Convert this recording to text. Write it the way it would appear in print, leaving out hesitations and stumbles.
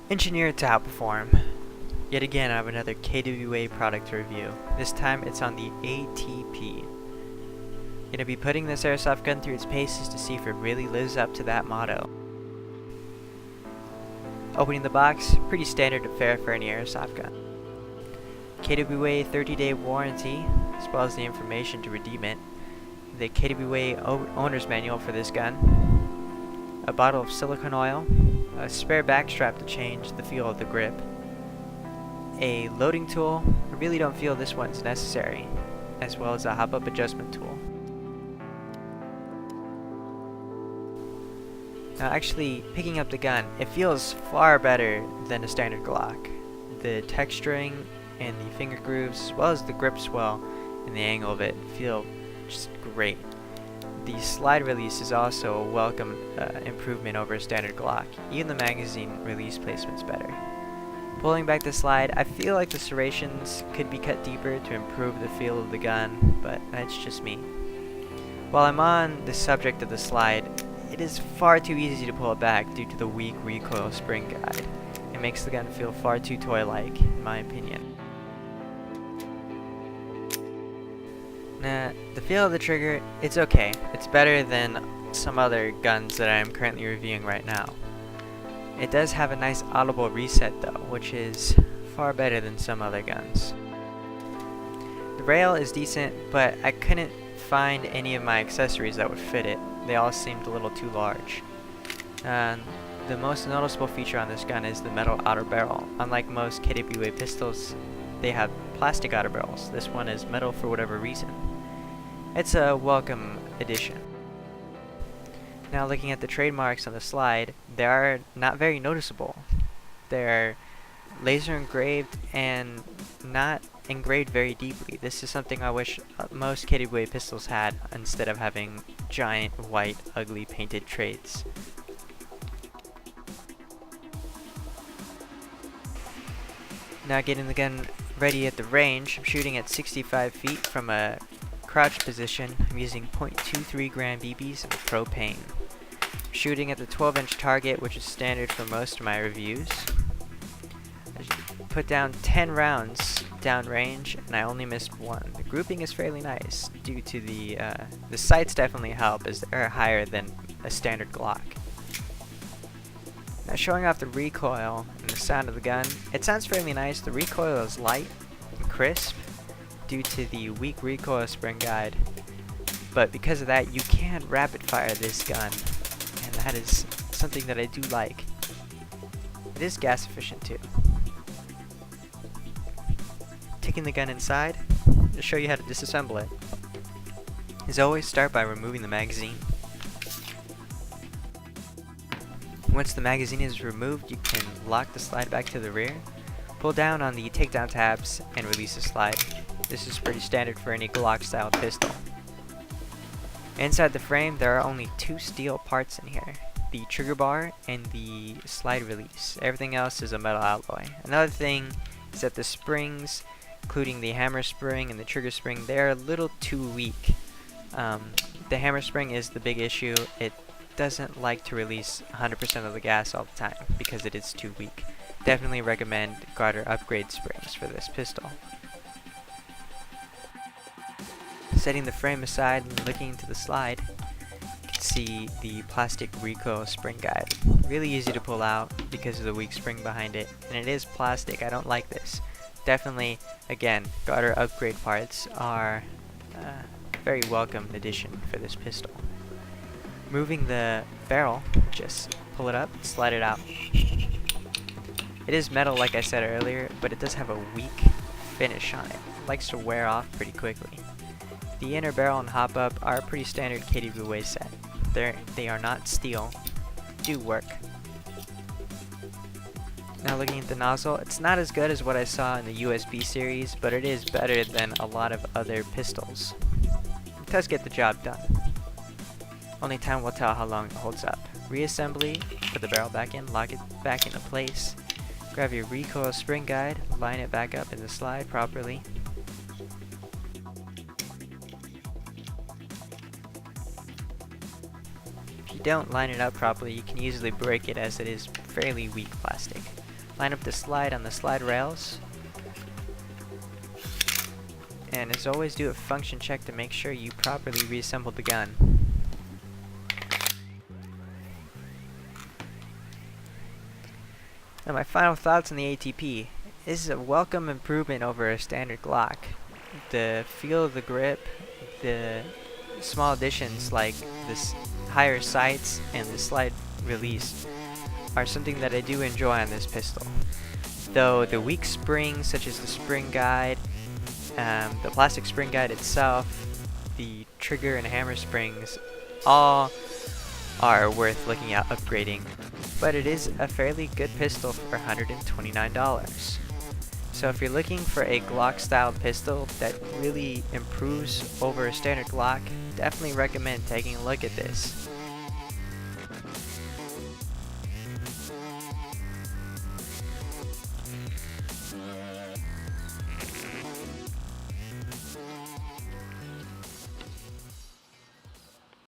Engineered to outperform. Yet again, I have another KWA product to review. This time it's on the ATP. Gonna be putting this airsoft gun through its paces to see if it really lives up to that motto. Opening the box, pretty standard fare for any airsoft gun. KWA 30-day warranty, as well as the information to redeem it. The KWA owner's manual for this gun. A bottle of silicone oil. A spare back strap to change the feel of the grip. A loading tool. I really don't feel this one's necessary. As well as a hop-up adjustment tool. Now actually, picking up the gun, it feels far better than a standard Glock. The texturing and the finger grooves, as well as the grip swell and the angle of it, feel just great. The slide release is also a welcome improvement over a standard Glock. Even the magazine release placement's better. Pulling back the slide, I feel like the serrations could be cut deeper to improve the feel of the gun, but that's just me. While I'm on the subject of the slide, it is far too easy to pull it back due to the weak recoil spring guide. It makes the gun feel far too toy-like, in my opinion. Now, the feel of the trigger, it's okay. It's better than some other guns that I am currently reviewing right now. It does have a nice audible reset though, which is far better than some other guns. The rail is decent, but I couldn't find any of my accessories that would fit it. They all seemed a little too large. The most noticeable feature on this gun is the metal outer barrel. Unlike most KWA pistols, they have plastic outer barrels. This one is metal for whatever reason. It's a welcome addition. Now looking at the trademarks on the slide, they are not very noticeable. They're laser engraved and not engraved very deeply. This is something I wish most KWA pistols had instead of having giant white ugly painted trades. Now getting the gun ready at the range, I'm shooting at 65 feet from a crouch position. I'm using .23 gram BBs and propane. I'm shooting at the 12-inch target, which is standard for most of my reviews. I put down 10 rounds downrange, and I only missed one. The grouping is fairly nice due to the sights definitely help as they're higher than a standard Glock. Now showing off the recoil and the sound of the gun, it sounds fairly nice. The recoil is light and crisp due to the weak recoil spring guide, but because of that you can rapid fire this gun, and that is something that I do like. It is gas efficient too. Taking the gun inside to show you how to disassemble it. As always, start by removing the magazine. Once the magazine is removed, you can lock the slide back to the rear, pull down on the takedown tabs, and release the slide. This is pretty standard for any Glock style pistol. Inside the frame, there are only two steel parts in here, the trigger bar and the slide release. Everything else is a metal alloy. Another thing is that the springs, including the hammer spring and the trigger spring, they're a little too weak. The hammer spring is the big issue. It doesn't like to release 100% of the gas all the time because it is too weak. Definitely recommend Garter upgrade springs for this pistol. Setting the frame aside and looking into the slide, you can see the plastic recoil spring guide. Really easy to pull out because of the weak spring behind it, and it is plastic. I don't like this. Definitely, again, Garter upgrade parts are a very welcome addition for this pistol. Moving the barrel, just pull it up, slide it out. It is metal like I said earlier, but it does have a weak finish on it. It likes to wear off pretty quickly. The inner barrel and hop up are a pretty standard KWA set. They are not steel, do work. Now looking at the nozzle, it's not as good as what I saw in the USB series, but it is better than a lot of other pistols. It does get the job done. Only time will tell how long it holds up. Reassembly, put the barrel back in, lock it back into place. Grab your recoil spring guide, line it back up in the slide properly. If you don't line it up properly, you can easily break it as it is fairly weak plastic. line up the slide on the slide rails, and as always do a function check to make sure you properly reassembled the gun. Now my final thoughts on the ATP. This is a welcome improvement over a standard Glock. The feel of the grip, the small additions like this higher sights and the slide release are something that I do enjoy on this pistol. Though the weak springs such as the spring guide, the plastic spring guide itself, the trigger and hammer springs, all are worth looking at upgrading. But it is a fairly good pistol for $129. So if you're looking for a Glock style pistol that really improves over a standard Glock, definitely recommend taking a look at this.